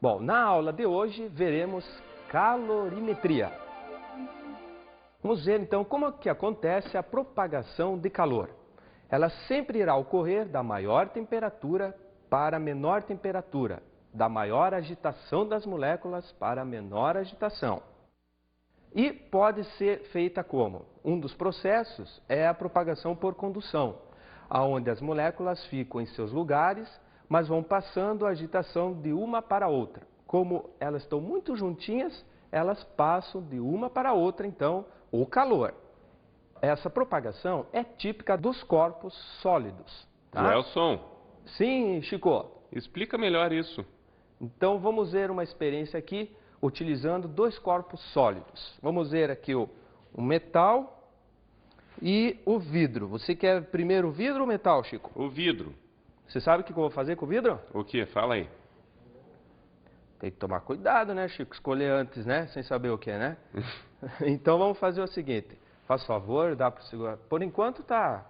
Bom, na aula de hoje veremos calorimetria. Vamos ver então como que acontece a propagação de calor. Ela sempre irá ocorrer da maior temperatura para a menor temperatura, da maior agitação das moléculas para a menor agitação. E pode ser feita como? Um dos processos é a propagação por condução, onde as moléculas ficam em seus lugares, mas vão passando a agitação de uma para outra. Como elas estão muito juntinhas, elas passam de uma para outra, então, o calor. Essa propagação é típica dos corpos sólidos. Tá? Joelson, Sim, Chico. explica melhor isso. Então, vamos ver uma experiência aqui, utilizando dois corpos sólidos. Vamos ver aqui o metal e o vidro. Você quer primeiro o vidro ou o metal, Chico? O vidro. Você sabe o que eu vou fazer com o vidro? O que? Fala aí. Tem que tomar cuidado, né, Chico? Escolher antes, né? Sem saber o que, né? Então vamos fazer o seguinte. Faz favor, dá para segurar. Por enquanto tá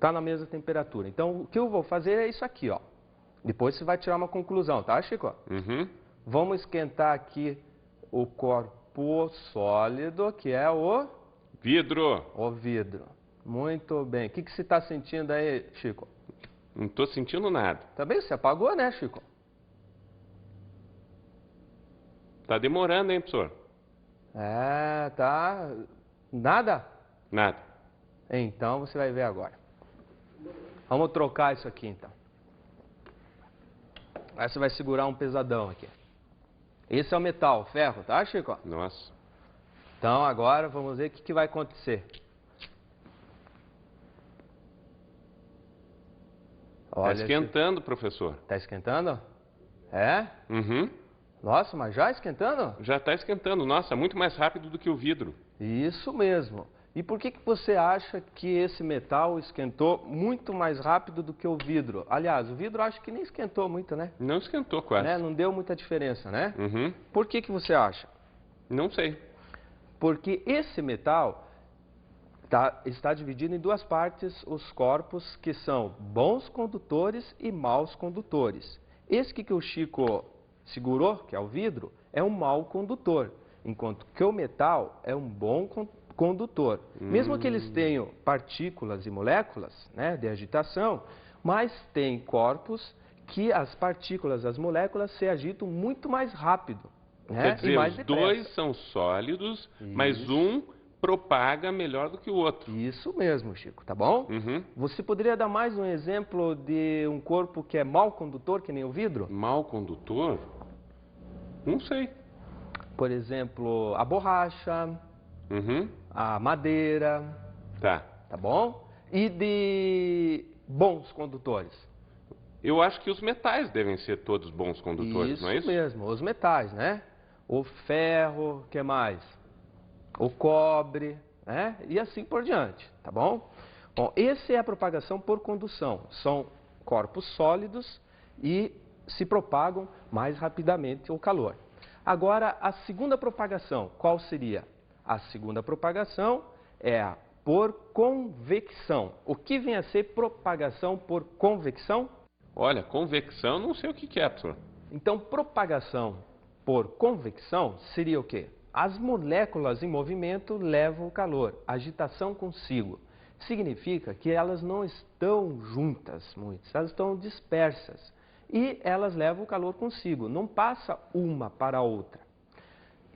na mesma temperatura. Então o que eu vou fazer é isso aqui, ó. Depois você vai tirar uma conclusão, tá, Chico? Uhum. Vamos esquentar aqui o corpo sólido, que é o Vidro. vidro. Muito bem. O que você está sentindo aí, Chico? Não tô sentindo nada. Também você apagou, né, Chico? Tá demorando, hein, professor? É, tá. Nada? Nada. Então você vai ver agora. Vamos trocar isso aqui, então. Aí você vai segurar um pesadão aqui. Esse é o metal, o ferro, tá, Chico? Nossa. Então agora vamos ver o que vai acontecer. Tá esquentando, professor. Tá esquentando? É? Uhum. Nossa, mas já esquentando? Já tá esquentando. Nossa, muito mais rápido do que o vidro. Isso mesmo. E por que você acha que esse metal esquentou muito mais rápido do que o vidro? Aliás, o vidro acho que nem esquentou muito, né? Não esquentou quase. Né? Não deu muita diferença, né? Uhum. Por que você acha? Não sei. Porque esse metal está dividido em duas partes, os corpos que são bons condutores e maus condutores. Esse que o Chico segurou, que é o vidro, é um mau condutor, enquanto que o metal é um bom condutor. Mesmo que eles tenham partículas e moléculas, né, de agitação, mas tem corpos que as partículas, as moléculas se agitam muito mais rápido. Né, Quer dizer, e mais os depressa. dois são sólidos, mas Isso. um propaga melhor do que o outro. Isso mesmo, Chico, tá bom? Uhum. Você poderia dar mais um exemplo de um corpo que é mau condutor, que nem o vidro? Mau condutor? Não sei. Por exemplo, a borracha, Uhum. a madeira, Tá. tá bom? E de bons condutores? Eu acho que os metais devem ser todos bons condutores, não é isso? Mesmo, os metais, né? O ferro, o que mais? O cobre, né? E assim por diante, tá bom? Bom, essa é a propagação por condução. São corpos sólidos e se propagam mais rapidamente o calor. Agora, a segunda propagação, qual seria? A segunda propagação é a por convecção. O que vem a ser propagação por convecção? Olha, convecção, não sei o que é, professor. Então, propagação por convecção seria o quê? As moléculas em movimento levam o calor, agitação consigo. Significa que elas não estão juntas, muitas, elas estão dispersas. E elas levam o calor consigo, não passa uma para a outra.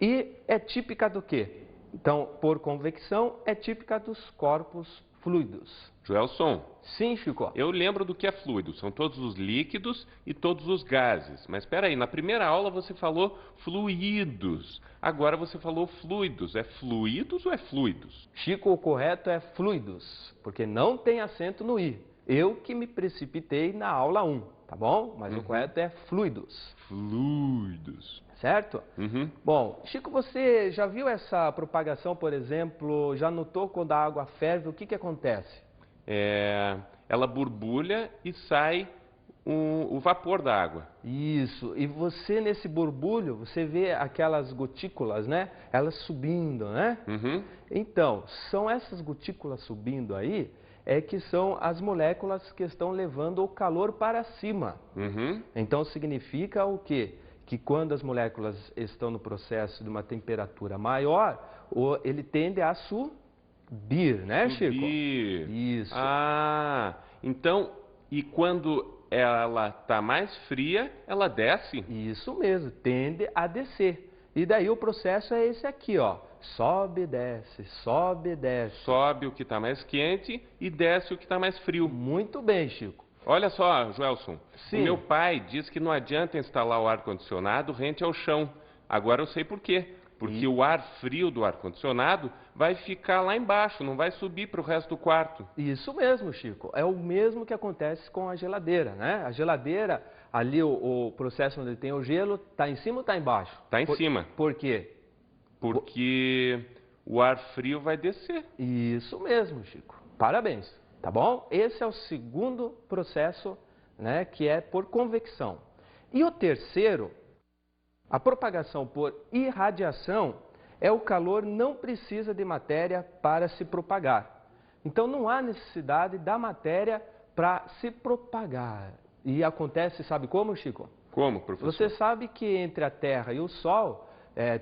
E é típica do quê? Então, por convecção, é típica dos corpos fluidos. Joelson, Sim, Chico? eu lembro do que é fluido. São todos os líquidos e todos os gases. Mas espera aí, na primeira aula você falou fluidos. Agora você falou fluidos. É fluidos ou é fluidos? Chico, o correto é fluidos, porque não tem acento no i. Eu que me precipitei na aula 1, tá bom? Mas o correto é fluidos, Fluidos. certo? Uhum. Bom, Chico, você já viu essa propagação, por exemplo, já notou quando a água ferve, o que acontece? Ela borbulha e sai o vapor da água. Isso, e você nesse borbulho, você vê aquelas gotículas, né? Elas subindo, né? Uhum. Então, são essas gotículas subindo aí, que são as moléculas que estão levando o calor para cima. Uhum. Então significa o quê? que quando as moléculas estão no processo de uma temperatura maior, ele tende a subir, né, Chico? Subir. Isso. Ah, então, e quando ela está mais fria, ela desce? Isso mesmo, tende a descer. E daí o processo é esse aqui, ó. Sobe, desce, sobe, desce. Sobe o que está mais quente e desce o que está mais frio. Muito bem, Chico. Olha só, Joelson, Sim. o meu pai diz que não adianta instalar o ar-condicionado rente ao chão. Agora eu sei por quê. Porque o ar frio do ar-condicionado vai ficar lá embaixo, não vai subir para o resto do quarto. Isso mesmo, Chico. É o mesmo que acontece com a geladeira, né? A geladeira, ali o processo onde tem o gelo, está em cima ou está embaixo? Está em cima. Por quê? Porque o ar frio vai descer. Isso mesmo, Chico. Parabéns, tá bom? Esse é o segundo processo, né, que é por convecção. E o terceiro, a propagação por irradiação, é o calor não precisa de matéria para se propagar. Então não há necessidade da matéria para se propagar. E acontece, sabe como, Chico? Como, professor? Você sabe que entre a Terra e o Sol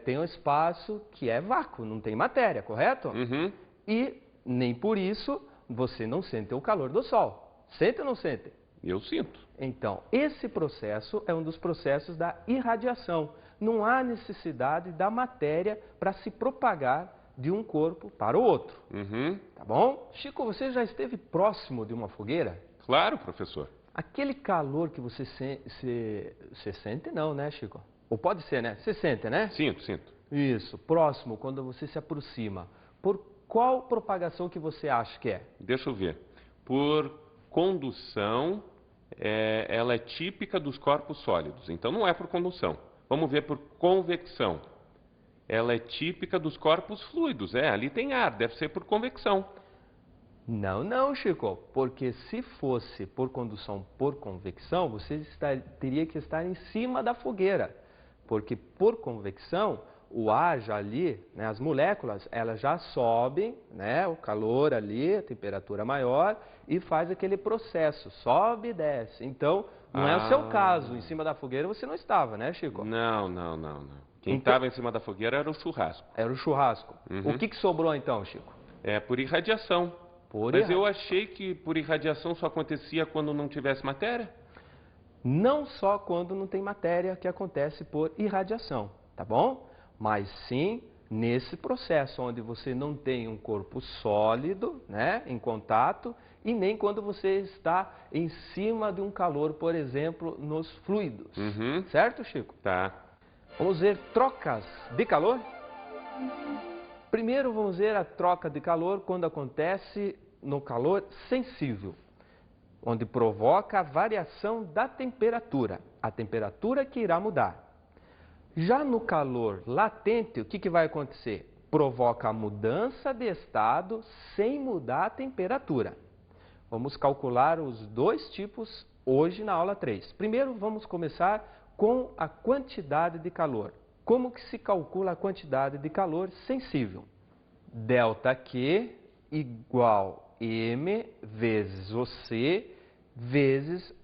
tem um espaço que é vácuo, não tem matéria, correto? Uhum. E nem por isso você não sente o calor do Sol. Sente ou não sente? Eu sinto. Então, esse processo é um dos processos da irradiação. Não há necessidade da matéria para se propagar de um corpo para o outro. Uhum. Tá bom? Chico, você já esteve próximo de uma fogueira? Claro, professor. Aquele calor que você sente, não, né, Chico? Ou pode ser, né? Você sente, né? Sinto. Isso, próximo, quando você se aproxima. Por qual propagação que você acha que é? Deixa eu ver. Por condução, ela é típica dos corpos sólidos. Então não é por condução. Vamos ver por convecção. Ela é típica dos corpos fluidos. Ali tem ar, deve ser por convecção. Não, Chico, porque se fosse por condução por convecção, você teria que estar em cima da fogueira. Porque por convecção, o ar já ali, né, as moléculas, elas já sobem, né, o calor ali, a temperatura maior, e faz aquele processo, sobe e desce. Então, não é o seu caso, em cima da fogueira você não estava, né, Chico? Não. Quem estava em cima da fogueira era o churrasco. Era o churrasco. Uhum. O que sobrou então, Chico? É por irradiação. Mas eu achei que por irradiação só acontecia quando não tivesse matéria. Não só quando não tem matéria que acontece por irradiação, tá bom? Mas sim nesse processo onde você não tem um corpo sólido, né, em contato, e nem quando você está em cima de um calor, por exemplo, nos fluidos. Uhum. Certo, Chico? Tá. Vamos ver trocas de calor? Primeiro vamos ver a troca de calor quando acontece no calor sensível, onde provoca a variação da temperatura, a temperatura que irá mudar. Já no calor latente, o que vai acontecer? Provoca a mudança de estado sem mudar a temperatura. Vamos calcular os dois tipos hoje na aula 3. Primeiro vamos começar com a quantidade de calor. Como que se calcula a quantidade de calor sensível? ΔQ igual M vezes o C vezes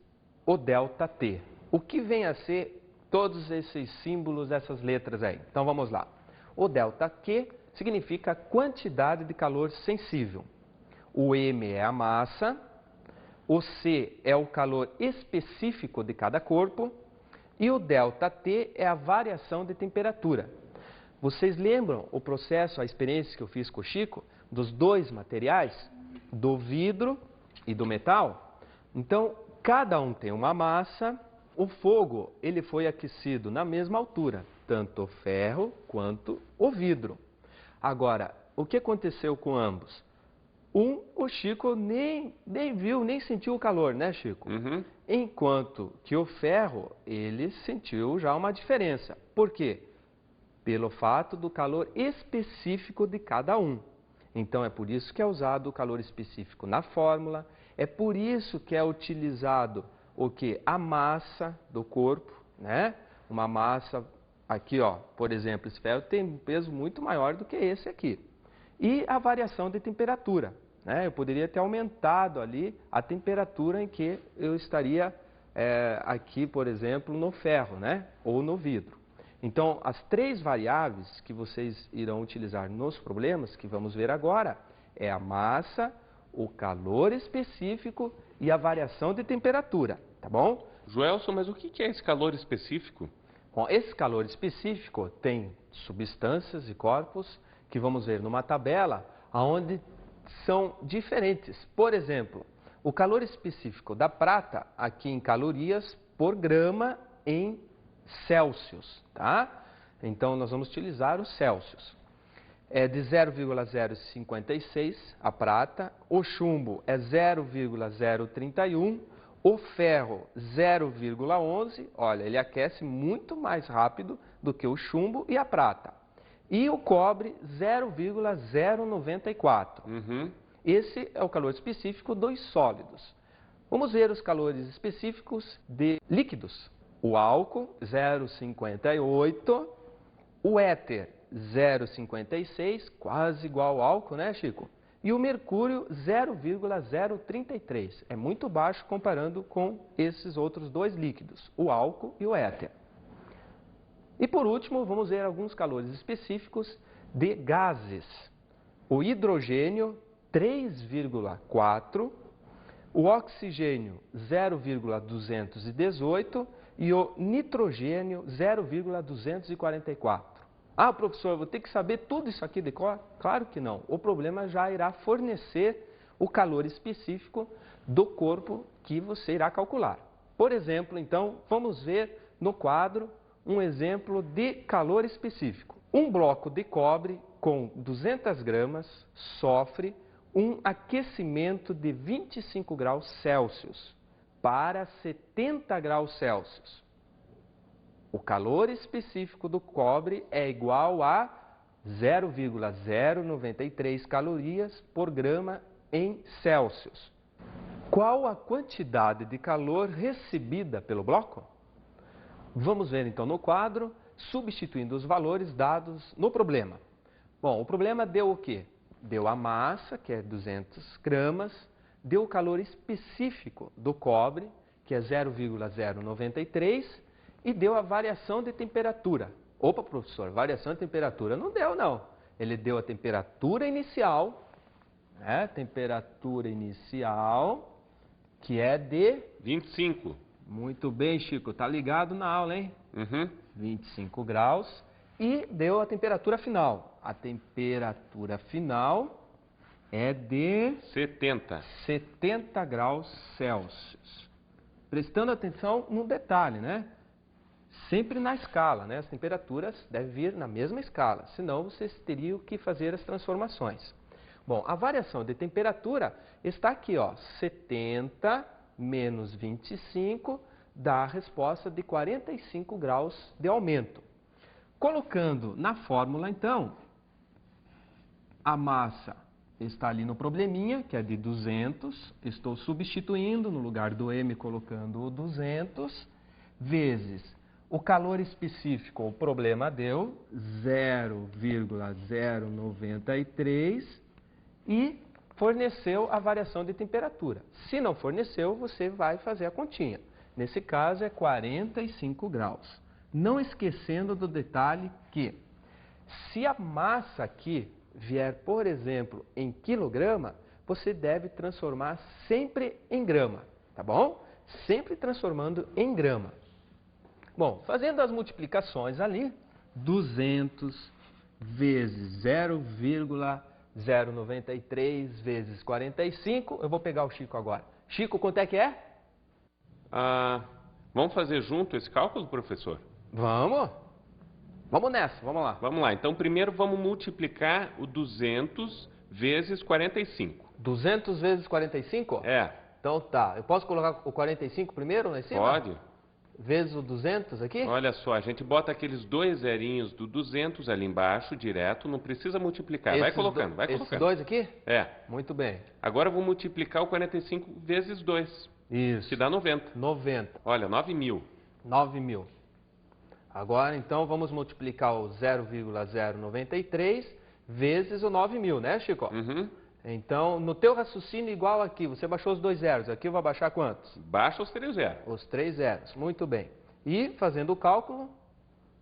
o ΔT. O que vem a ser todos esses símbolos, essas letras aí? Então vamos lá. O ΔQ significa quantidade de calor sensível. O M é a massa, o C é o calor específico de cada corpo e o ΔT é a variação de temperatura. Vocês lembram o processo, a experiência que eu fiz com o Chico, dos dois materiais, do vidro e do metal? Então, cada um tem uma massa. O fogo, ele foi aquecido na mesma altura, tanto o ferro quanto o vidro. Agora, o que aconteceu com ambos? O Chico nem viu, nem sentiu o calor, né, Chico? Uhum. Enquanto que o ferro, ele sentiu já uma diferença. Por quê? Pelo fato do calor específico de cada um. Então, é por isso que é usado o calor específico na fórmula, é por isso que é utilizado o que? A massa do corpo, né? Uma massa, aqui, ó, por exemplo, esse ferro tem um peso muito maior do que esse aqui. E a variação de temperatura, né? Eu poderia ter aumentado ali a temperatura em que eu estaria aqui, por exemplo, no ferro, né? Ou no vidro. Então, as três variáveis que vocês irão utilizar nos problemas, que vamos ver agora, é a massa, o calor específico e a variação de temperatura, tá bom? Joelson, mas o que é esse calor específico? Bom, esse calor específico tem substâncias e corpos que vamos ver numa tabela onde são diferentes. Por exemplo, o calor específico da prata, aqui em calorias por grama em Celsius, tá? Então, nós vamos utilizar os Celsius. É de 0,056 a prata, o chumbo é 0,031, o ferro 0,11, olha, ele aquece muito mais rápido do que o chumbo e a prata. E o cobre 0,094. Esse é o calor específico dos sólidos. Vamos ver os calores específicos de líquidos. O álcool 0,58, o éter 0,56, quase igual ao álcool, né, Chico? E o mercúrio 0,033. É muito baixo comparando com esses outros dois líquidos, o álcool e o éter. E por último, vamos ver alguns calores específicos de gases. O hidrogênio 3,4, o oxigênio 0,218 e o nitrogênio 0,244. Ah, professor, eu vou ter que saber tudo isso aqui de cor? Claro que não. O problema já irá fornecer o calor específico do corpo que você irá calcular. Por exemplo, então, vamos ver no quadro um exemplo de calor específico. Um bloco de cobre com 200 gramas sofre um aquecimento de 25 graus Celsius para 70 graus Celsius. O calor específico do cobre é igual a 0,093 calorias por grama em Celsius. Qual a quantidade de calor recebida pelo bloco? Vamos ver então no quadro, substituindo os valores dados no problema. Bom, o problema deu o quê? Deu a massa, que é 200 gramas, deu o calor específico do cobre, que é 0,093, e deu a variação de temperatura. Opa, professor, variação de temperatura não deu, não. Ele deu a temperatura inicial, né? Temperatura inicial, que é de 25. Muito bem, Chico, tá ligado na aula, hein? 25 graus. E deu a temperatura final. A temperatura final é de 70 graus Celsius. Prestando atenção no detalhe, né? Sempre na escala, né? As temperaturas devem vir na mesma escala, senão vocês teriam que fazer as transformações. Bom, a variação de temperatura está aqui, ó, 70 menos 25 dá a resposta de 45 graus de aumento. Colocando na fórmula, então, a massa está ali no probleminha, que é de 200, estou substituindo no lugar do M, colocando o 200, vezes o calor específico, o problema deu 0,093 e forneceu a variação de temperatura. Se não forneceu, você vai fazer a continha. Nesse caso é 45 graus. Não esquecendo do detalhe que, se a massa aqui vier, por exemplo, em quilograma, você deve transformar sempre em grama, tá bom? Sempre transformando em grama. Bom, fazendo as multiplicações ali, 200 vezes 0,093 vezes 45, eu vou pegar o Chico agora. Chico, quanto é que é? Vamos fazer junto esse cálculo, professor? Vamos. Vamos nessa, vamos lá. Vamos lá, então primeiro vamos multiplicar o 200 vezes 45. 200 vezes 45? É. Então tá, eu posso colocar o 45 primeiro lá em cima? Pode. Vezes o 200 aqui? Olha só, a gente bota aqueles dois zerinhos do 200 ali embaixo, direto, não precisa multiplicar. Vai colocando, vai colocando. Esses dois aqui? É. Muito bem. Agora eu vou multiplicar o 45 vezes 2. Isso. Que dá 90. 90. Olha, 9.000. 9.000. Agora, então, vamos multiplicar o 0,093 vezes o 9.000, né, Chico? Então, no teu raciocínio igual aqui, você baixou os 2 zeros. Aqui eu vou baixar quantos? Baixa os 3 zeros. Os 3 zeros. Muito bem. E, fazendo o cálculo,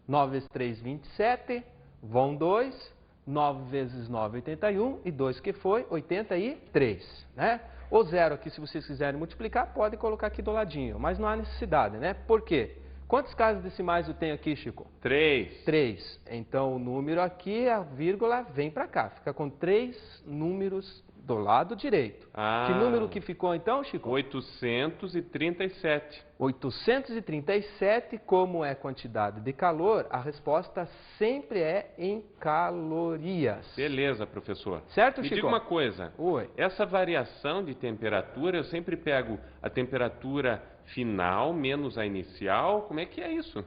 9 vezes 3, 27. Vão 2. 9 vezes 9, 81. E 2 que foi? 83. Né? O zero aqui, se vocês quiserem multiplicar, pode colocar aqui do ladinho. Mas não há necessidade, né? Por quê? Quantas casas decimais eu tenho aqui, Chico? 3. 3. Então, o número aqui, a vírgula, vem para cá. Fica com 3 números do lado direito. Que número que ficou então, Chico? 837. 837, como é quantidade de calor, a resposta sempre é em calorias. Beleza, professor. Certo, Me Chico? diga uma coisa. Oi. Essa variação de temperatura, eu sempre pego a temperatura final menos a inicial. Como é que é isso?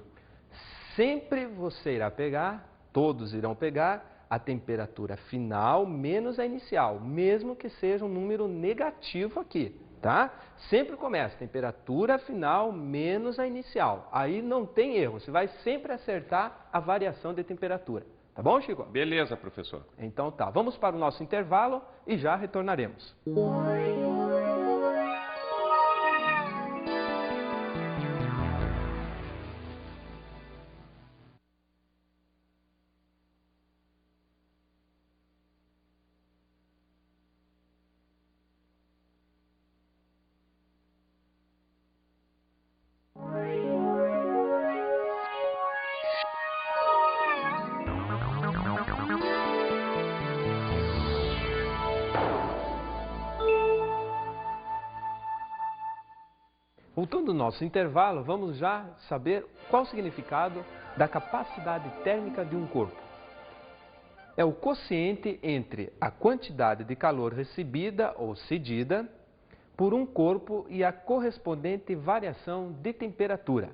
Sempre você irá pegar, todos irão pegar, a temperatura final menos a inicial, mesmo que seja um número negativo aqui, tá? Sempre começa, temperatura final menos a inicial. Aí não tem erro, você vai sempre acertar a variação de temperatura. Tá bom, Chico? Beleza, professor. Então tá, vamos para o nosso intervalo e já retornaremos. Voltando ao nosso intervalo, vamos já saber qual o significado da capacidade térmica de um corpo. É o quociente entre a quantidade de calor recebida ou cedida por um corpo e a correspondente variação de temperatura.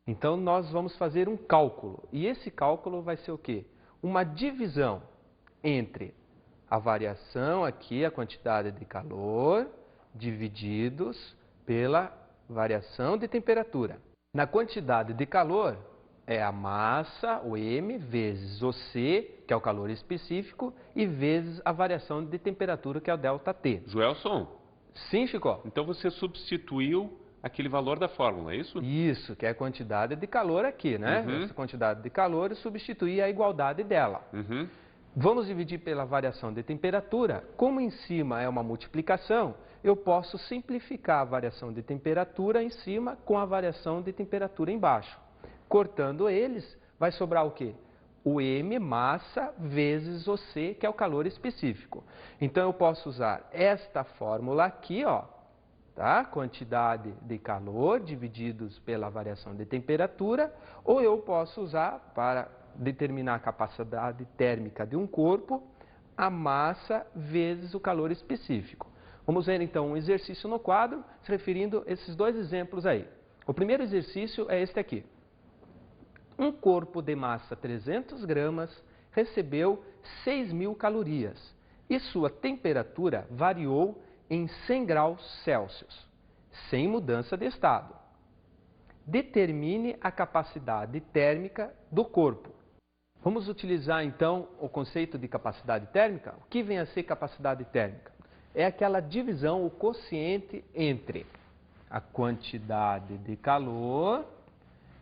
Então, nós vamos fazer um cálculo. E esse cálculo vai ser o quê? Uma divisão entre a variação aqui, a quantidade de calor, divididos pela variação de temperatura. Na quantidade de calor, é a massa, o M, vezes o C, que é o calor específico, e vezes a variação de temperatura, que é o ΔT. Joelson? Sim, Chico? Então você substituiu aquele valor da fórmula, é isso? Isso, que é a quantidade de calor aqui, né? Essa quantidade de calor e substituir a igualdade dela. Vamos dividir pela variação de temperatura. Como em cima é uma multiplicação, eu posso simplificar a variação de temperatura em cima com a variação de temperatura embaixo. Cortando eles, vai sobrar o quê? O M, massa, vezes o C, que é o calor específico. Então, eu posso usar esta fórmula aqui, ó, tá? Quantidade de calor divididos pela variação de temperatura, ou eu posso usar, para determinar a capacidade térmica de um corpo, a massa vezes o calor específico. Vamos ver então um exercício no quadro, se referindo a esses dois exemplos aí. O primeiro exercício é este aqui. Um corpo de massa 300 gramas recebeu 6.000 calorias e sua temperatura variou em 100 graus Celsius, sem mudança de estado. Determine a capacidade térmica do corpo. Vamos utilizar então o conceito de capacidade térmica? O que vem a ser capacidade térmica? É aquela divisão, o quociente entre a quantidade de calor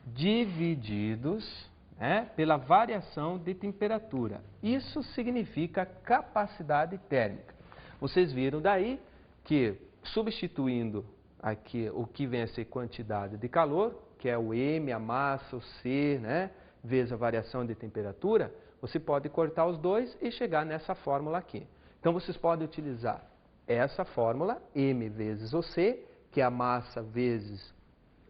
divididos, né, pela variação de temperatura. Isso significa capacidade térmica. Vocês viram daí que, substituindo aqui o que vem a ser quantidade de calor, que é o M, a massa, o C, né, vezes a variação de temperatura, você pode cortar os dois e chegar nessa fórmula aqui. Então, vocês podem utilizar essa fórmula, M vezes o C, que é a massa vezes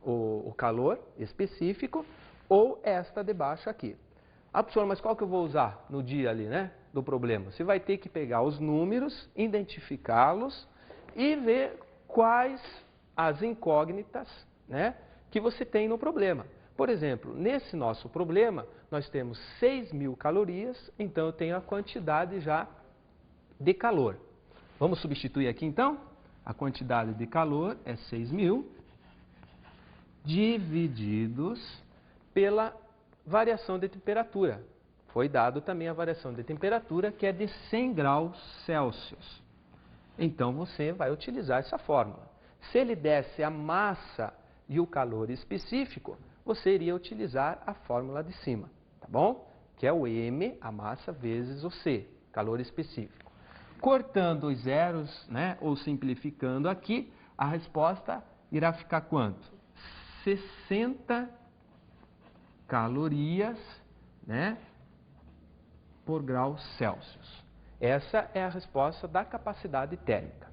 o calor específico, ou esta de baixo aqui. Ah, professor, mas qual que eu vou usar no dia ali, né, do problema? Você vai ter que pegar os números, identificá-los e ver quais as incógnitas, né, que você tem no problema. Por exemplo, nesse nosso problema, nós temos 6.000 calorias, então eu tenho a quantidade já de calor. Vamos substituir aqui então? A quantidade de calor é 6.000 divididos pela variação de temperatura. Foi dado também a variação de temperatura, que é de 100 graus Celsius. então você vai utilizar essa fórmula. Se ele desse a massa e o calor específico, você iria utilizar a fórmula de cima, tá bom? Que é o M, a massa, vezes o C, calor específico. Cortando os zeros, né, ou simplificando aqui, a resposta irá ficar quanto? 60 calorias, né, por grau Celsius. Essa é a resposta da capacidade térmica.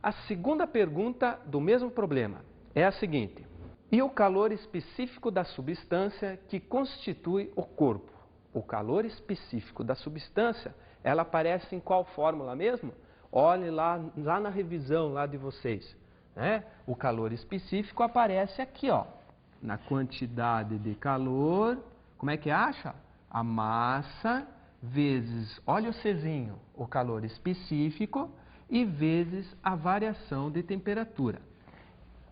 A segunda pergunta do mesmo problema é a seguinte: e o calor específico da substância que constitui o corpo? O calor específico da substância, ela aparece em qual fórmula mesmo? Olhe lá na revisão lá de vocês, né? O calor específico aparece aqui, ó, na quantidade de calor. Como é que acha? A massa vezes, olha o Czinho, o calor específico, e vezes a variação de temperatura.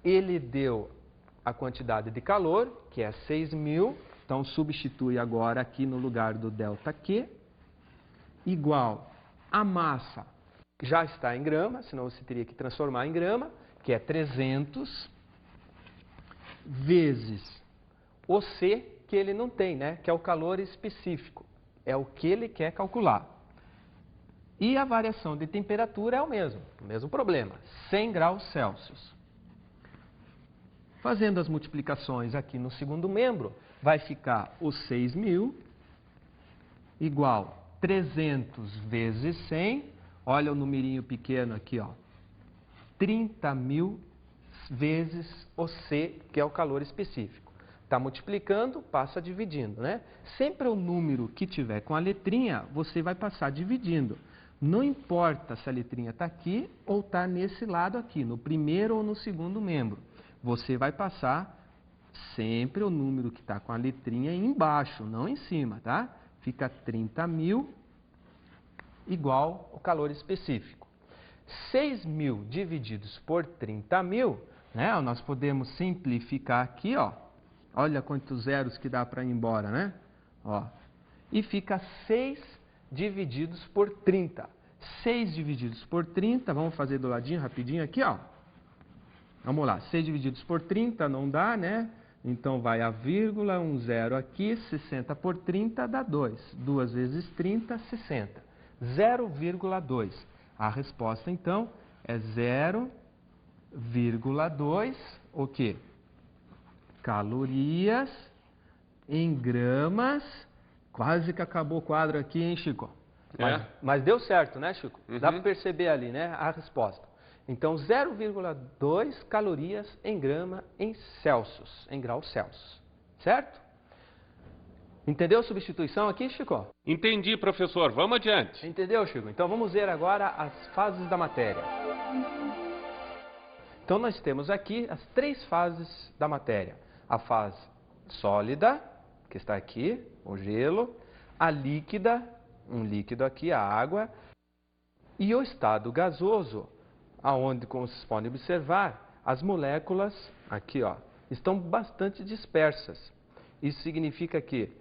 Ele deu a quantidade de calor, que é 6.000, então substitui agora aqui no lugar do ΔQ, igual a massa, já está em grama, senão você teria que transformar em grama, que é 300, vezes o C, que ele não tem, né? Que é o calor específico. É o que ele quer calcular. E a variação de temperatura é o mesmo problema, 100 graus Celsius. Fazendo as multiplicações aqui no segundo membro, vai ficar o 6.000 igual 300 vezes 100, olha o numerinho pequeno aqui, ó, 30.000 vezes o C, que é o calor específico. Está multiplicando, passa dividindo, né? Sempre o número que tiver com a letrinha, você vai passar dividindo. Não importa se a letrinha está aqui ou está nesse lado aqui, no primeiro ou no segundo membro. Você vai passar sempre o número que está com a letrinha embaixo, não em cima, tá? Fica 30.000 igual o calor específico. 6.000 divididos por 30.000, né? Nós podemos simplificar aqui, ó. Olha quantos zeros que dá para ir embora, né? Ó. E fica 6 divididos por 30. 6 divididos por 30, vamos fazer do ladinho rapidinho aqui, ó. Vamos lá, 6 divididos por 30 não dá, né? Então vai a vírgula, um zero aqui, 60 por 30 dá 2. 2 vezes 30, 60. 0,2. A resposta, então, é 0,2, o quê? Calorias em gramas. Quase que acabou o quadro aqui, hein, Chico? Mas deu certo, né, Chico? Uhum. Dá para perceber ali, né, a resposta. Então, 0,2 calorias em grama em Celsius, em graus Celsius. Certo? Entendeu a substituição aqui, Chico? Entendi, professor. Vamos adiante. Entendeu, Chico? Então, vamos ver agora as fases da matéria. Então, nós temos aqui as 3 fases da matéria. A fase sólida, que está aqui, o gelo. A líquida, um líquido aqui, a água. E o estado gasoso, aonde, como vocês podem observar, as moléculas, aqui, ó, estão bastante dispersas. Isso significa que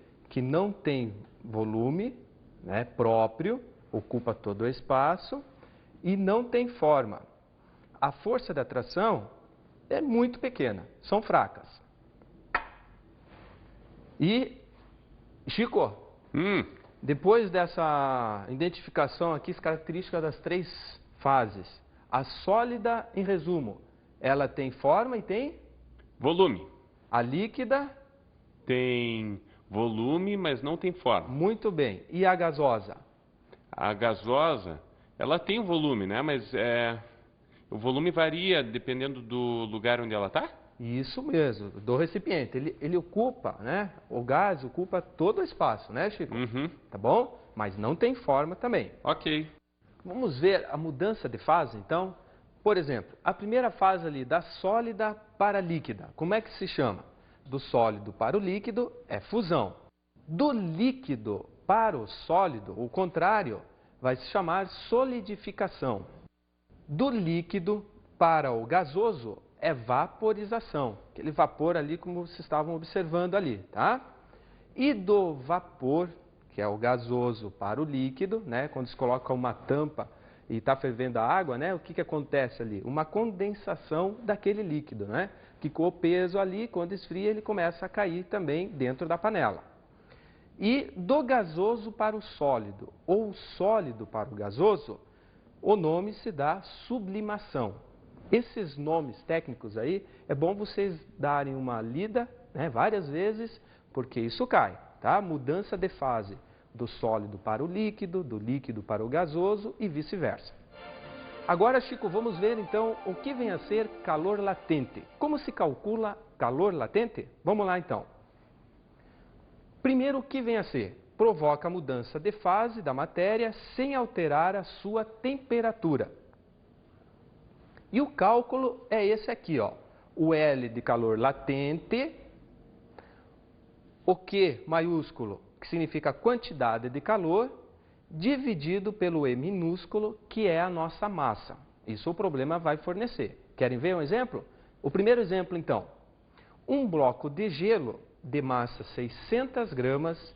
não tem volume, né, próprio, ocupa todo o espaço e não tem forma. A força de atração é muito pequena, são fracas. E, Chico, depois dessa identificação aqui, as características das 3 fases, a sólida, em resumo, ela tem forma e tem? Volume. A líquida? Tem volume, mas não tem forma. Muito bem. E a gasosa? A gasosa, ela tem volume, né? Mas o volume varia dependendo do lugar onde ela está? Isso mesmo, do recipiente. Ele ocupa, né? O gás ocupa todo o espaço, né, Chico? Uhum. Tá bom? Mas não tem forma também. Ok. Vamos ver a mudança de fase, então. Por exemplo, a primeira fase ali, da sólida para a líquida. Como é que se chama? Do sólido para o líquido é fusão. Do líquido para o sólido, o contrário, vai se chamar solidificação. Do líquido para o gasoso é vaporização. Aquele vapor ali como vocês estavam observando ali, tá? E do vapor, que é o gasoso, para o líquido, né? Quando se coloca uma tampa e está fervendo a água, né? O que acontece ali? Uma condensação daquele líquido, né? Ficou peso ali, quando esfria ele começa a cair também dentro da panela. E do gasoso para o sólido, ou sólido para o gasoso, o nome se dá sublimação. Esses nomes técnicos aí, é bom vocês darem uma lida, né, várias vezes, porque isso cai, tá? Mudança de fase do sólido para o líquido, do líquido para o gasoso e vice-versa. Agora, Chico, vamos ver então o que vem a ser calor latente. Como se calcula calor latente? Vamos lá então. Primeiro, o que vem a ser? Provoca a mudança de fase da matéria sem alterar a sua temperatura. E o cálculo é esse aqui, ó. O L de calor latente, o Q maiúsculo, que significa quantidade de calor, dividido pelo E minúsculo, que é a nossa massa. Isso o problema vai fornecer. Querem ver um exemplo? O primeiro exemplo, então. Um bloco de gelo de massa 600 gramas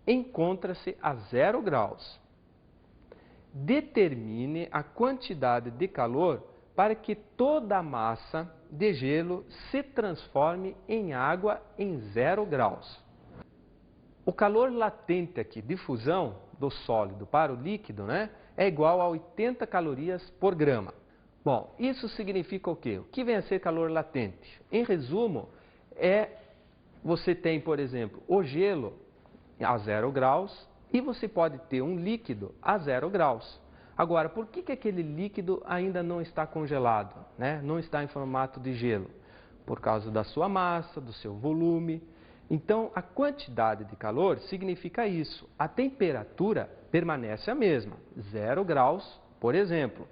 encontra-se a 0 graus. Determine a quantidade de calor para que toda a massa de gelo se transforme em água em 0 graus. O calor latente aqui de fusão do sólido para o líquido, né, é igual a 80 calorias por grama. Bom, isso significa o quê? O que vem a ser calor latente? Em resumo, você tem, por exemplo, o gelo a 0 graus e você pode ter um líquido a 0 graus. Agora, por que aquele líquido ainda não está congelado, né? Não está em formato de gelo? Por causa da sua massa, do seu volume. Então, a quantidade de calor significa isso. A temperatura permanece a mesma, 0 graus, por exemplo.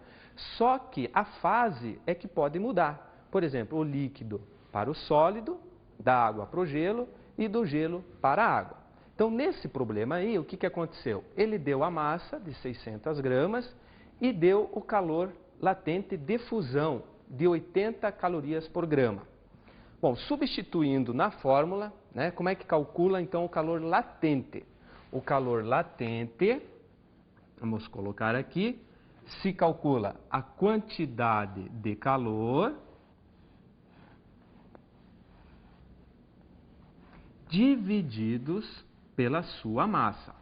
Só que a fase é que pode mudar. Por exemplo, o líquido para o sólido, da água para o gelo e do gelo para a água. Então, nesse problema aí, o que aconteceu? Ele deu a massa de 600 gramas e deu o calor latente de fusão de 80 calorias por grama. Bom, substituindo na fórmula, né, como é que calcula então o calor latente? O calor latente, vamos colocar aqui, se calcula a quantidade de calor divididos pela sua massa.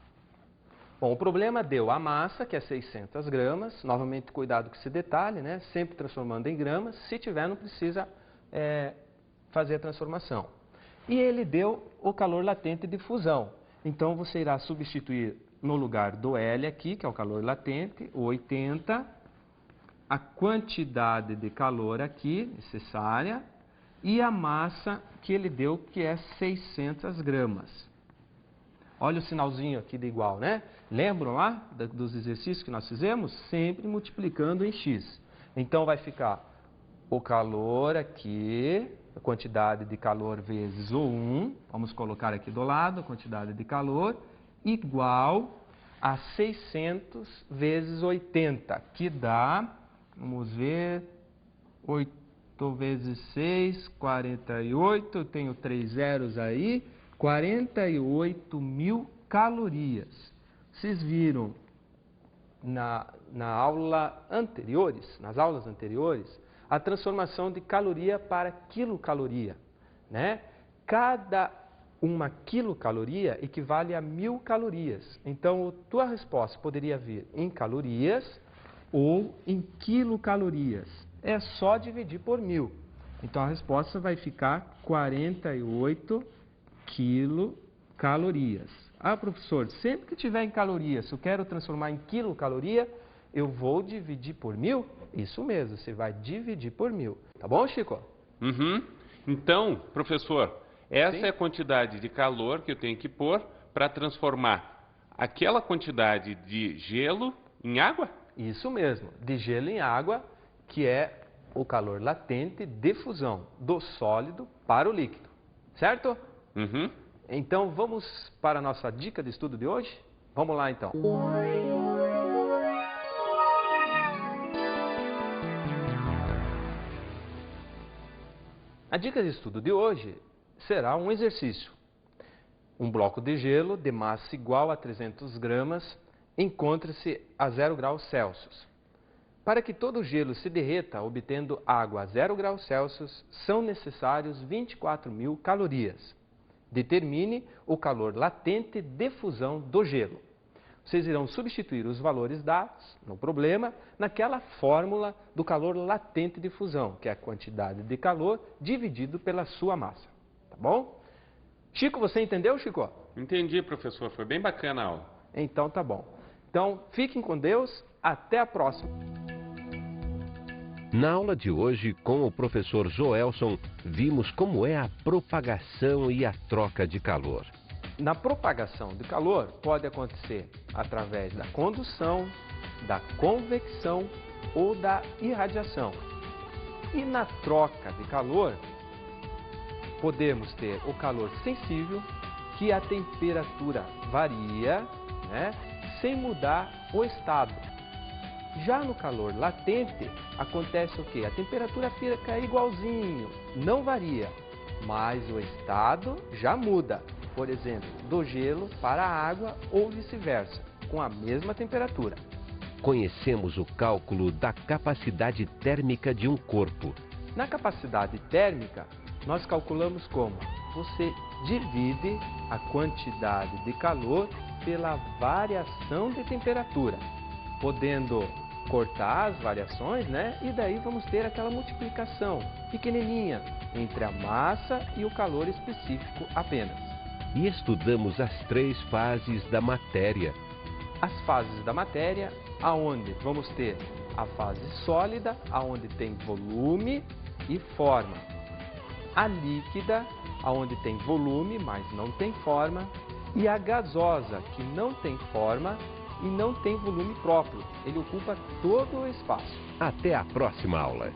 Bom, o problema deu a massa, que é 600 gramas, novamente cuidado com esse detalhe, né? Sempre transformando em gramas, se tiver não precisa fazer a transformação. E ele deu o calor latente de fusão, então você irá substituir no lugar do L aqui, que é o calor latente, o 80, a quantidade de calor aqui necessária e a massa que ele deu, que é 600 gramas. Olha o sinalzinho aqui de igual, né? Lembram lá dos exercícios que nós fizemos? Sempre multiplicando em x. Então, vai ficar o calor aqui, a quantidade de calor vezes o 1. Vamos colocar aqui do lado, a quantidade de calor, igual a 600 vezes 80, que dá, vamos ver, 8 vezes 6, 48, eu tenho 3 zeros aí, 48.000 calorias. Vocês viram nas aulas anteriores, a transformação de caloria para quilocaloria, né? Cada uma quilocaloria equivale a 1.000 calorias. Então, a tua resposta poderia vir em calorias ou em quilocalorias. É só dividir por 1.000. Então, a resposta vai ficar 48 quilocalorias. Ah, professor, sempre que tiver em calorias, se eu quero transformar em quilocaloria, eu vou dividir por 1.000? Isso mesmo, você vai dividir por 1.000. Tá bom, Chico? Uhum. Então, professor, essa Sim? é a quantidade de calor que eu tenho que pôr para transformar aquela quantidade de gelo em água? Isso mesmo, de gelo em água, que é o calor latente de fusão do sólido para o líquido. Certo? Uhum. Então, vamos para a nossa dica de estudo de hoje? Vamos lá, então. A dica de estudo de hoje será um exercício. Um bloco de gelo de massa igual a 300 gramas encontra-se a 0 graus Celsius. Para que todo o gelo se derreta, obtendo água a 0 graus Celsius, são necessários 24.000 calorias. Determine o calor latente de fusão do gelo. Vocês irão substituir os valores dados no problema naquela fórmula do calor latente de fusão, que é a quantidade de calor dividido pela sua massa. Tá bom? Chico, você entendeu, Chico? Entendi, professor. Foi bem bacana a aula. Então tá bom. Então, fiquem com Deus. Até a próxima. Na aula de hoje, com o professor Joelson, vimos como é a propagação e a troca de calor. Na propagação de calor, pode acontecer através da condução, da convecção ou da irradiação. E na troca de calor, podemos ter o calor sensível, que a temperatura varia, né, sem mudar o estado. Já no calor latente, acontece o quê? A temperatura fica igualzinho, não varia, mas o estado já muda. Por exemplo, do gelo para a água ou vice-versa, com a mesma temperatura. Conhecemos o cálculo da capacidade térmica de um corpo. Na capacidade térmica, nós calculamos como? Você divide a quantidade de calor pela variação de temperatura, podendo cortar as variações, né? E daí vamos ter aquela multiplicação pequenininha entre a massa e o calor específico apenas. E estudamos as 3 fases da matéria. As fases da matéria, aonde vamos ter a fase sólida, aonde tem volume e forma. A líquida, aonde tem volume, mas não tem forma. E a gasosa, que não tem forma e não tem volume próprio. Ele ocupa todo o espaço. Até a próxima aula.